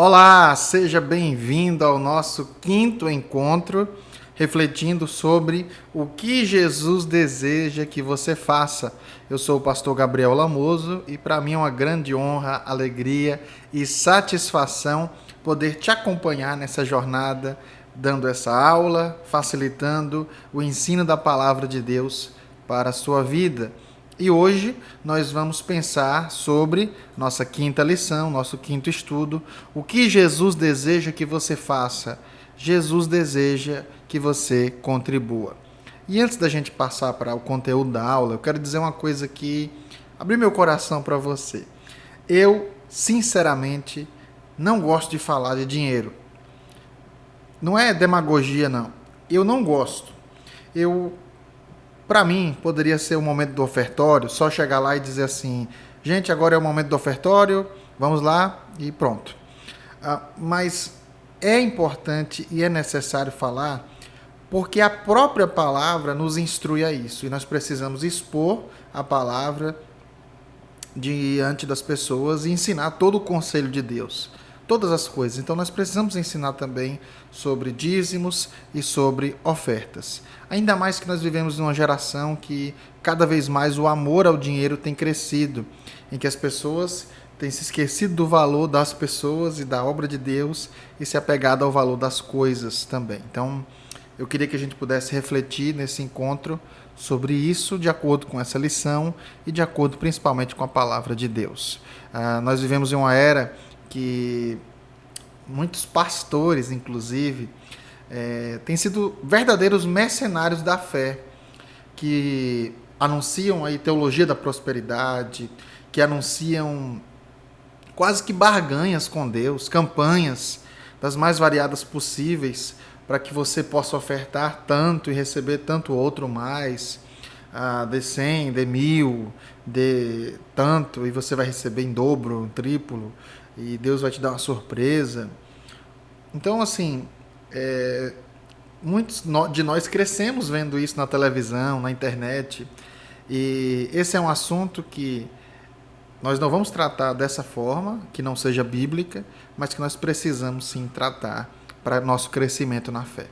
Olá, seja bem-vindo ao nosso quinto encontro, refletindo sobre o que Jesus deseja que você faça. Eu sou o pastor Gabriel Lamoso e para mim é uma grande honra, alegria e satisfação poder te acompanhar nessa jornada, dando essa aula, facilitando o ensino da palavra de Deus para a sua vida. E hoje nós vamos pensar sobre nossa quinta lição, nosso quinto estudo, o que Jesus deseja que você faça. Jesus deseja que você contribua. E antes da gente passar para o conteúdo da aula, eu quero dizer uma coisa que abrir meu coração para você. Eu, sinceramente, não gosto de falar de dinheiro. Não é demagogia, não. Eu não gosto. Para mim, poderia ser o momento do ofertório, só chegar lá e dizer assim: gente, agora é o momento do ofertório, vamos lá e pronto. Mas é importante e é necessário falar, porque a própria palavra nos instrui a isso, e nós precisamos expor a palavra diante das pessoas e ensinar todo o conselho de Deus, todas as coisas. Então nós precisamos ensinar também sobre dízimos e sobre ofertas. Ainda mais que nós vivemos numa geração que cada vez mais o amor ao dinheiro tem crescido, em que as pessoas têm se esquecido do valor das pessoas e da obra de Deus e se apegado ao valor das coisas também. Então, eu queria que a gente pudesse refletir nesse encontro sobre isso, de acordo com essa lição e de acordo principalmente com a palavra de Deus. Nós vivemos em uma era que muitos pastores, inclusive, têm sido verdadeiros mercenários da fé, que anunciam a teologia da prosperidade, que anunciam quase que barganhas com Deus, campanhas das mais variadas possíveis, para que você possa ofertar tanto e receber tanto outro mais, de 100, de 1000, de tanto, e você vai receber em dobro, em triplo, e Deus vai te dar uma surpresa. Então, assim, muitos de nós crescemos vendo isso na televisão, na internet, e esse é um assunto que nós não vamos tratar dessa forma, que não seja bíblica, mas que nós precisamos sim tratar para nosso crescimento na fé.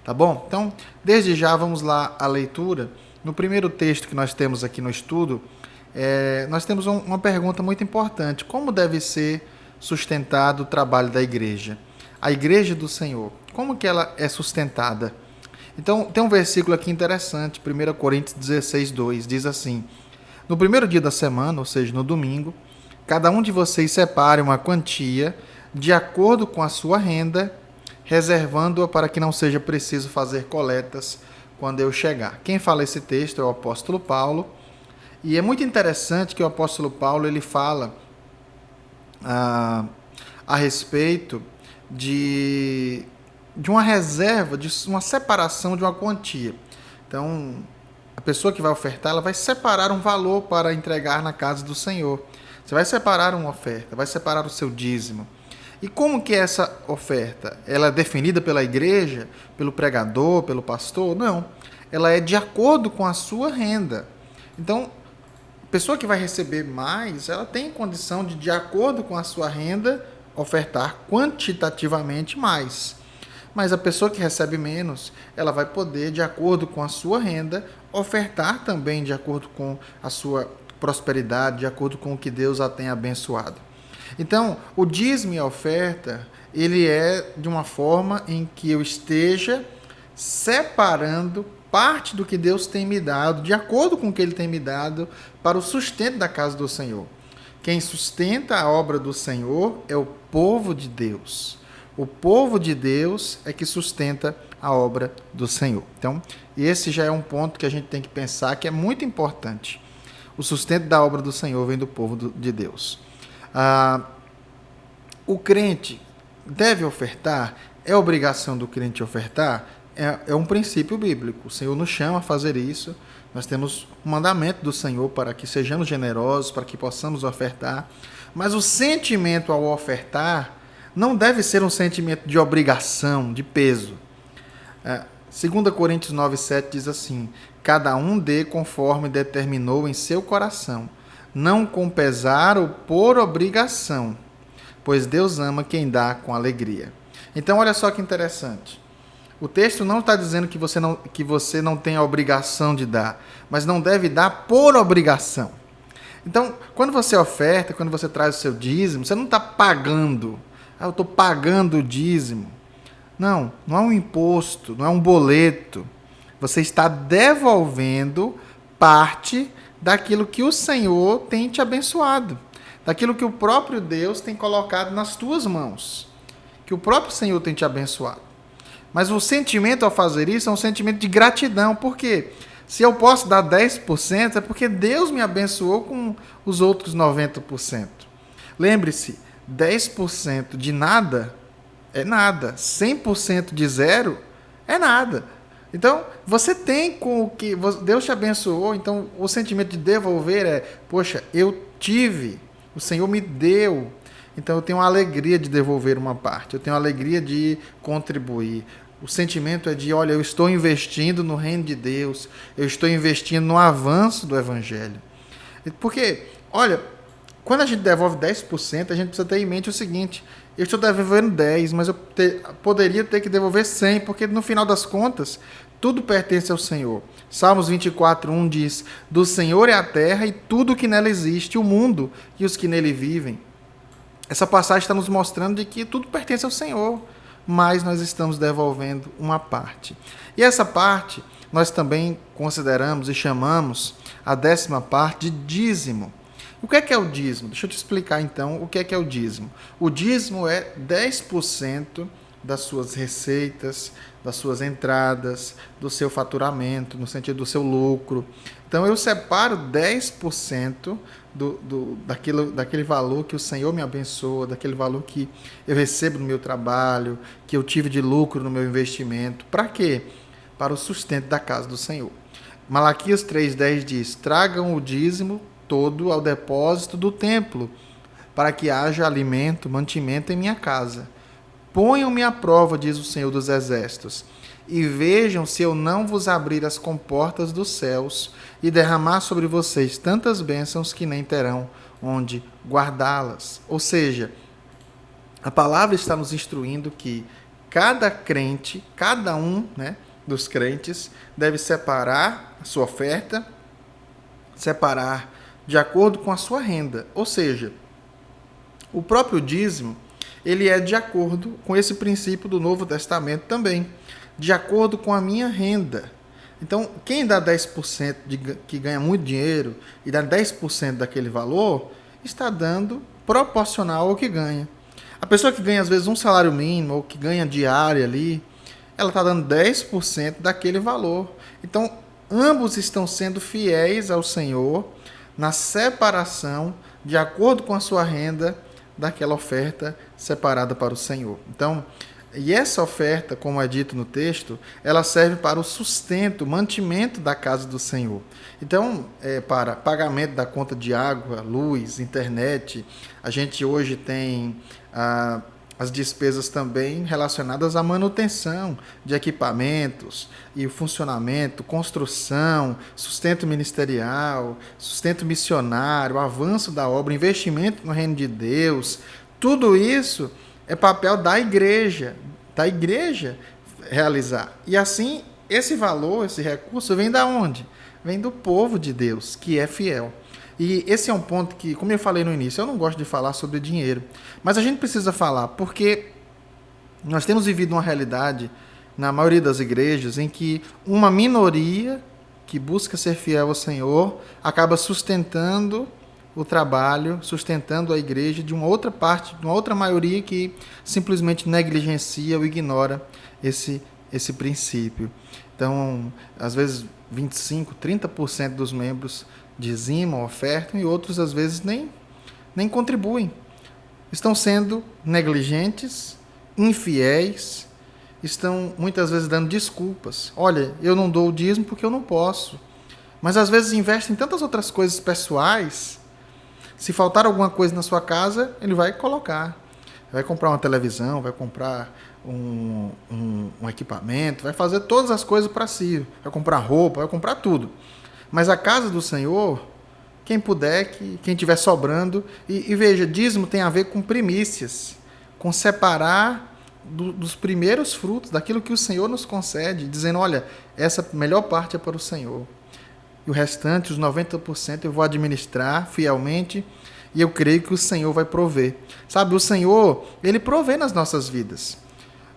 Tá bom? Então, desde já, vamos lá à leitura. No primeiro texto que nós temos aqui no estudo, nós temos uma pergunta muito importante. Como deve ser sustentado o trabalho da igreja? A igreja do Senhor, como que ela é sustentada? Então, tem um versículo aqui interessante, 1 Coríntios 16, 2, diz assim: no primeiro dia da semana, ou seja, no domingo, cada um de vocês separe uma quantia de acordo com a sua renda, reservando-a para que não seja preciso fazer coletas quando eu chegar. Quem fala esse texto é o apóstolo Paulo, e é muito interessante que o apóstolo Paulo ele fala a respeito de uma reserva, de uma separação de uma quantia. Então, a pessoa que vai ofertar, ela vai separar um valor para entregar na casa do Senhor. Você vai separar uma oferta, vai separar o seu dízimo. E como que é essa oferta? Ela é definida pela igreja, pelo pregador, pelo pastor? Não. Ela é de acordo com a sua renda. Então, a pessoa que vai receber mais, ela tem condição de acordo com a sua renda, ofertar quantitativamente mais. Mas a pessoa que recebe menos, ela vai poder, de acordo com a sua renda, ofertar também de acordo com a sua prosperidade, de acordo com o que Deus a tem abençoado. Então, o dízimo e a oferta, ele é de uma forma em que eu esteja separando parte do que Deus tem me dado, de acordo com o que Ele tem me dado, para o sustento da casa do Senhor. Quem sustenta a obra do Senhor é o povo de Deus. O povo de Deus é que sustenta a obra do Senhor. Então, esse já é um ponto que a gente tem que pensar que é muito importante. O sustento da obra do Senhor vem do povo de Deus. O crente deve ofertar? É obrigação do crente ofertar? É um princípio bíblico. O Senhor nos chama a fazer isso. Nós temos um mandamento do Senhor para que sejamos generosos, para que possamos ofertar. Mas o sentimento ao ofertar não deve ser um sentimento de obrigação, de peso. 2 Coríntios 9,7 diz assim: cada um dê conforme determinou em seu coração, não com pesar ou por obrigação, pois Deus ama quem dá com alegria. Então, olha só que interessante. O texto não está dizendo que você não tem a obrigação de dar, mas não deve dar por obrigação. Então, quando você oferta, quando você traz o seu dízimo, você não está pagando. Ah, eu estou pagando o dízimo. Não, não é um imposto, não é um boleto. Você está devolvendo parte daquilo que o Senhor tem te abençoado, daquilo que o próprio Deus tem colocado nas tuas mãos, que o próprio Senhor tem te abençoado. Mas o sentimento ao fazer isso é um sentimento de gratidão. Por quê? Se eu posso dar 10%, é porque Deus me abençoou com os outros 90%. Lembre-se, 10% de nada é nada. 100% de zero é nada. Então, você tem com o que Deus te abençoou, então o sentimento de devolver é, poxa, eu tive, o Senhor me deu, então eu tenho a alegria de devolver uma parte, eu tenho a alegria de contribuir. O sentimento é de, olha, eu estou investindo no reino de Deus, eu estou investindo no avanço do Evangelho. Porque, olha, quando a gente devolve 10%, a gente precisa ter em mente o seguinte, eu estou devolvendo 10, mas eu poderia ter que devolver 100, porque no final das contas, tudo pertence ao Senhor. Salmos 24:1 diz, do Senhor é a terra e tudo que nela existe, o mundo e os que nele vivem. Essa passagem está nos mostrando de que tudo pertence ao Senhor, mas nós estamos devolvendo uma parte. E essa parte nós também consideramos e chamamos a 10ª parte de dízimo. O que é o dízimo? Deixa eu te explicar então o que é o dízimo. O dízimo é 10% das suas receitas, das suas entradas, do seu faturamento, no sentido do seu lucro. Então eu separo 10% daquele valor que o Senhor me abençoa, daquele valor que eu recebo no meu trabalho, que eu tive de lucro no meu investimento. Para quê? Para o sustento da casa do Senhor. Malaquias 3:10 diz, tragam o dízimo todo ao depósito do templo, para que haja alimento, mantimento em minha casa. Ponham-me à prova, diz o Senhor dos Exércitos, e vejam se eu não vos abrir as comportas dos céus e derramar sobre vocês tantas bênçãos que nem terão onde guardá-las. Ou seja, a palavra está nos instruindo que cada crente, cada um, dos crentes, deve separar a sua oferta, separar de acordo com a sua renda. Ou seja, o próprio dízimo, ele é de acordo com esse princípio do Novo Testamento também, de acordo com a minha renda. Então, quem dá 10% que ganha muito dinheiro e dá 10% daquele valor, está dando proporcional ao que ganha. A pessoa que ganha, às vezes, um salário mínimo ou que ganha diária ali, ela está dando 10% daquele valor. Então, ambos estão sendo fiéis ao Senhor na separação, de acordo com a sua renda, daquela oferta separada para o Senhor. Então, e essa oferta, como é dito no texto, ela serve para o sustento, mantimento da casa do Senhor. Então, para pagamento da conta de água, luz, internet, a gente hoje tem as despesas também relacionadas à manutenção de equipamentos e o funcionamento, construção, sustento ministerial, sustento missionário, avanço da obra, investimento no reino de Deus. Tudo isso é papel da igreja realizar. E assim, esse valor, esse recurso vem da onde? Vem do povo de Deus, que é fiel. E esse é um ponto que, como eu falei no início, eu não gosto de falar sobre dinheiro, mas a gente precisa falar, porque nós temos vivido uma realidade, na maioria das igrejas, em que uma minoria que busca ser fiel ao Senhor acaba sustentando o trabalho, sustentando a igreja de uma outra parte, de uma outra maioria que simplesmente negligencia ou ignora esse princípio. Então, às vezes, 25%, 30% dos membros dizimam, ofertam, e outros, às vezes, nem contribuem. Estão sendo negligentes, infiéis, estão, muitas vezes, dando desculpas. Olha, eu não dou o dízimo porque eu não posso. Mas, às vezes, investem em tantas outras coisas pessoais. Se faltar alguma coisa na sua casa, ele vai colocar. Vai comprar uma televisão, vai comprar um equipamento, vai fazer todas as coisas para si. Vai comprar roupa, vai comprar tudo. Mas a casa do Senhor, quem puder, quem tiver sobrando. E veja, dízimo tem a ver com primícias, com separar dos primeiros frutos, daquilo que o Senhor nos concede, dizendo, olha, essa melhor parte é para o Senhor. E o restante, os 90%, eu vou administrar fielmente e eu creio que o Senhor vai prover. Sabe, o Senhor, Ele provê nas nossas vidas.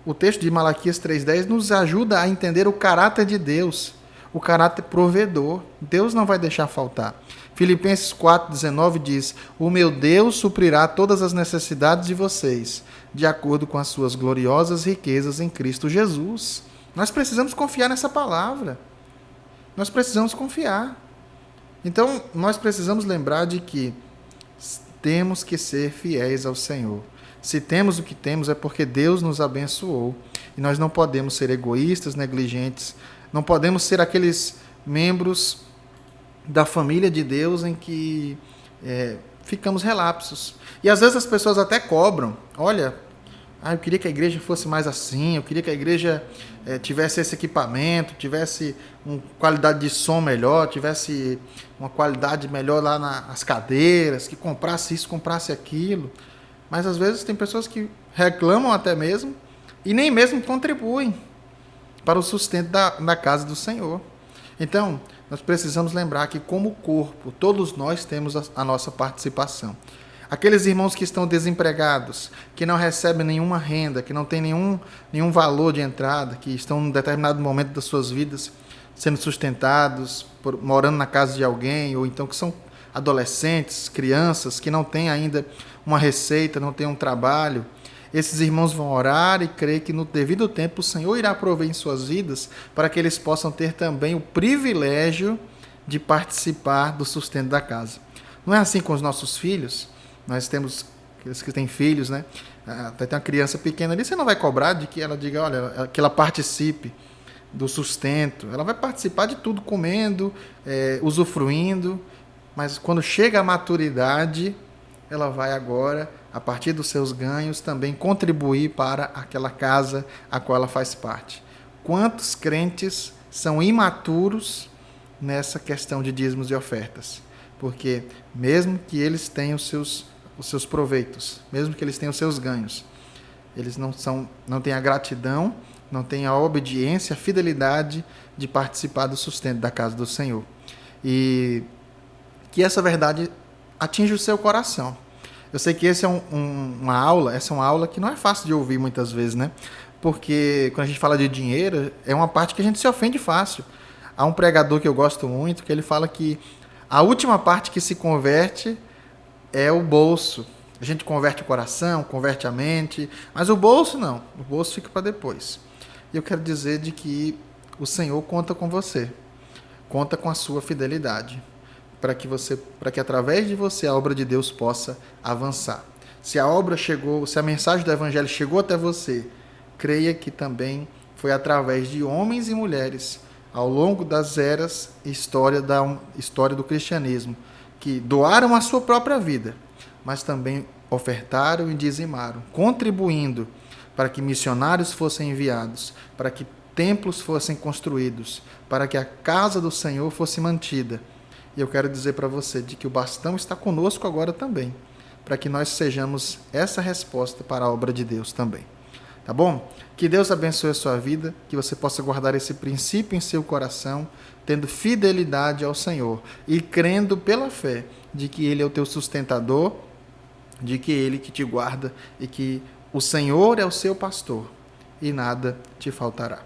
O texto de Malaquias 3,10 nos ajuda a entender o caráter de Deus, o caráter provedor. Deus não vai deixar faltar. Filipenses 4,19 diz, o meu Deus suprirá todas as necessidades de vocês, de acordo com as suas gloriosas riquezas em Cristo Jesus. Nós precisamos confiar nessa palavra. Nós precisamos confiar. Então, nós precisamos lembrar de que temos que ser fiéis ao Senhor. Se temos o que temos é porque Deus nos abençoou. E nós não podemos ser egoístas, negligentes. Não podemos ser aqueles membros da família de Deus em que ficamos relapsos. E às vezes as pessoas até cobram. Olha, eu queria que a igreja fosse mais assim, eu queria que a igreja tivesse esse equipamento, tivesse uma qualidade de som melhor, tivesse uma qualidade melhor lá nas cadeiras, que comprasse isso, comprasse aquilo. Mas às vezes tem pessoas que reclamam até mesmo e nem mesmo contribuem para o sustento da casa do Senhor. Então, nós precisamos lembrar que como corpo, todos nós temos a nossa participação. Aqueles irmãos que estão desempregados, que não recebem nenhuma renda, que não têm nenhum valor de entrada, que estão em um determinado momento das suas vidas sendo sustentados, morando na casa de alguém, ou então que são adolescentes, crianças, que não têm ainda uma receita, não têm um trabalho, esses irmãos vão orar e crer que no devido tempo o Senhor irá prover em suas vidas para que eles possam ter também o privilégio de participar do sustento da casa. Não é assim com os nossos filhos? Nós temos aqueles que têm filhos, né? Até tem uma criança pequena ali, você não vai cobrar de que ela diga, olha, que ela participe do sustento. Ela vai participar de tudo, comendo, usufruindo, mas quando chega a maturidade, ela vai agora, a partir dos seus ganhos, também contribuir para aquela casa a qual ela faz parte. Quantos crentes são imaturos nessa questão de dízimos e ofertas? Porque mesmo que eles tenham os seus proveitos, mesmo que eles tenham os seus ganhos, eles não têm a gratidão, não têm a obediência, a fidelidade de participar do sustento da casa do Senhor. E que essa verdade atinja o seu coração. Eu sei que essa é uma aula que não é fácil de ouvir muitas vezes, né? Porque quando a gente fala de dinheiro, é uma parte que a gente se ofende fácil. Há um pregador que eu gosto muito, que ele fala que a última parte que se converte é o bolso. A gente converte o coração, converte a mente, mas o bolso não. O bolso fica para depois. E eu quero dizer de que o Senhor conta com você. Conta com a sua fidelidade. Para que através de você a obra de Deus possa avançar. Se a obra chegou, se a mensagem do Evangelho chegou até você, creia que também foi através de homens e mulheres ao longo das eras e história do cristianismo, que doaram a sua própria vida, mas também ofertaram e dizimaram, contribuindo para que missionários fossem enviados, para que templos fossem construídos, para que a casa do Senhor fosse mantida. E eu quero dizer para você de que o bastão está conosco agora também, para que nós sejamos essa resposta para a obra de Deus também. Tá bom? Que Deus abençoe a sua vida, que você possa guardar esse princípio em seu coração, tendo fidelidade ao Senhor e crendo pela fé de que Ele é o teu sustentador, de que Ele que te guarda e que o Senhor é o seu pastor e nada te faltará.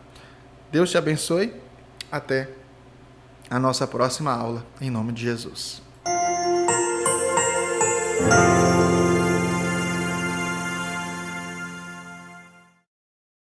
Deus te abençoe. Até a nossa próxima aula, em nome de Jesus.